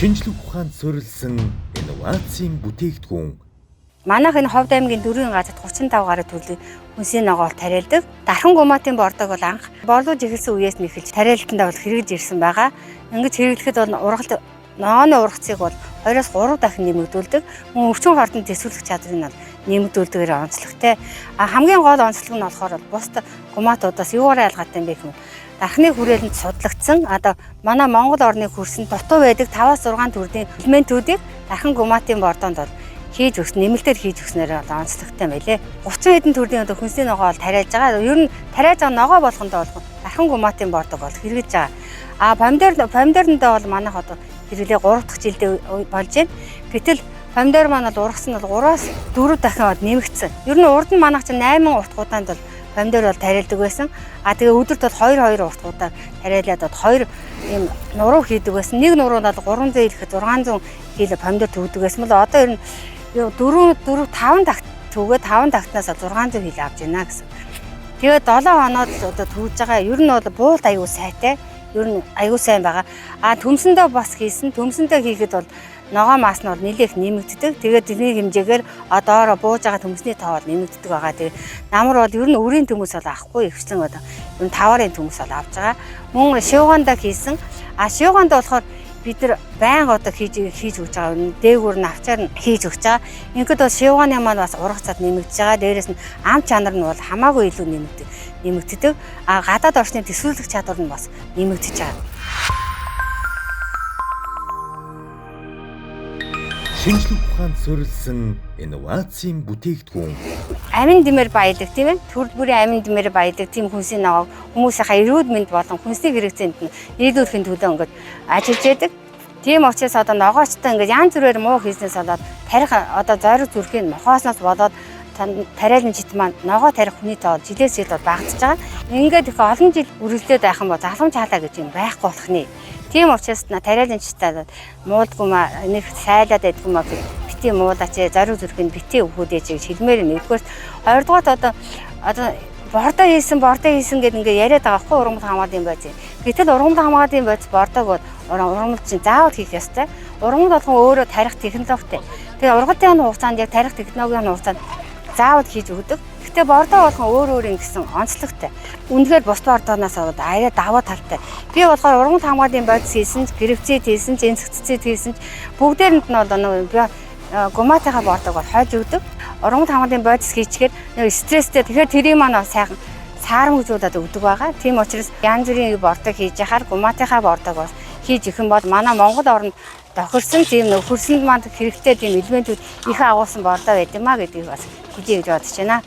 Шинжлэх ухаанд суурилсан инновацийн бүтээгдэхүүн. Манайх энэ Ховд аймгийн дөрвийн газарт 35 гаруй төрлийн хүнсний ногоол тариалдаг. Дархан гумаатын бордог бол анх боловж эхэлсэн үеэс нь эхэлж тариалтандаа бол хэрэгж ирсэн байгаа. Ингэж хэрэглэхэд бол ургалт ногооны ургацыг бол 2-3 дахин нэмэгдүүлдэг. Мөн өвчин хортон төсвөлөх чадрыг нь нэмэгдүүлдэгээр онцлогтой. Хамгийн гол онцлог нь болохоор бусад гумаатуудаас юугаар ялгаатай юм бэ гэвэл дархны хүрээлэнд судлагдсан одоо манай Монгол орны хөрсөнд дутуу байдаг 5-6 төрлийн элементүүдийг дархан гумаатын бордонд бол хийж өгсөн, нэмэлтээр хийж өгснээр онцлогтой байлээ. 30 хэдэн төрлийн одоо хүнсний ногоол тариалж байгаа. Ер нь тариалж байгаа ногоо болгондоо бол дархан гумаатын бордог бол хэрэгж байгаа. Помидорндоо бол манайх одоо хэрэглээ 3 дахь жилдээ болж байна. Гэтэл помидор маань бол ургас нь бол 3-аас 4 дахин нэмэгдсэн. Ер нь урд нь манайх чинь 8 утгууданд бол помидор бол тариалдаг байсан. Тэгээ өдөрт бол 2 утгуудаар тариалаад 2 ийм нуруу хийдэг байсан. Нэг нуруунд бол 300 ихэд 600 кг помидор төгдөг байсан бол одоо ер нь 4-5 тагт төгөө 5 тагтнаас 600 кг авч байна гэсэн. Тэгээд 7 хоноод одоо төгж байгаа. Ер нь бол буулт аягүй сайтай. Ер нь аягүй сайн байгаа. Төмсөндөө бас хийсэн. Төмсөндөө хийхэд бол ногоо мас нь бол нэлээх нэмэгддэг. Тэгээд тэрний хэмжээгээр одоороо бууж байгаа төмсний тоо бол нэмэгддэг байгаа. Тэгээд намар бол ер нь өрийн төмөс бол авахгүй ихсэн одоо ер нь 5-ын төмөс бол авч байгаа. Мөн шивгандаа хийсэн. Шивгандаа болохоор бид нар байнга одоо хийж өгч байгаа. Дээгүүр нь авчаар нь хийж өгч байгаа. Ингээд бол шивганы маань бас ургацаад нэмэгдэж байгаа. Дээрээс нь ам чанар нь бол хамаагүй илүү нэмэгддэг. Гадаад орчны төсвөлөх чадвар нь бас нэмэгдэж байгаа. Шинжлэх ухаанд суурилсан инновацийн бүтээгдэхүүн. Амин дэмээр баядаг тийм ээ. Төрөл бүрийн амин дэмээр баядаг тийм хүнсний ногоог хүмүүсийнхаа эрүүл мэнд болон хүнсний хэрэгцээнд нь нийлүүлэхийн төлөө ингэж ажиллаж байдаг. Тийм учраас одоо ногоочтой ингэж янз бүрээр муу хийснээс болоод тарих одоо зориг зүрхийн нохоосноос болоод тариалан жит маань ногоо тарих хүний тоо жилээс жил багасж байгаа. Ингээд их олон жил үргэлжлээд байх юм бол заламж хаалаа гэж юм байхгүй болох нэ. Тийм учраас тариалан житаа муудгүй маа нэг сайлаад байдгүй маа бити муудаач зориг зүрхийн бити өвхөдөөж гэж хэлмээр нэгдүгээр хоёрдугаар одоо бордоо хийсэн гэдэг ингээд яриад байгаа хгүй ургамал хамгаалын байц. Гэтэл ургамал хамгаалын байц бордог бол ургамал чинь заавал хийх ёстой. Ургамал болгон өөрөө тарих технологитой. Тэгээ ургалтын хугацаанд яг тарих технологийн хугацаанд заавал хийж өгдөг. Гэтэ бордоо болгон өөр ингэсэн онцлогтой. Үнэхээр бус бордооноос арай даваа талтай. Би болохоор ургамал хамгаалын байц хийсэн, гэрвцэд хийсэн, энцэгцэд хийсэн бүгдээрэнд нь бол би гумаатайхаа бордог бол хойж өгдөг. Ургамал хамгаалын байц хийчихээр нэг стресстэй. Тэгэхээр тэрийг маань сайхан саарамжуулаад өгдөг байгаа. Тийм учраас янз бүрийн бордог хийж яхаар гумаатайхаа бордог бол хийж өгөх юм бол манай Монгол орнд тохирсон тийм хөрсөнд маань хэрэгтэй тийм элементүүд их агуулсан бордоо байд юмаа гэдгийг бас хэлье гэж бодож байна.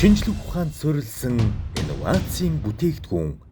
Шинжлэх ухаанд суурилсан инновацийн бүтээгдэхүүн.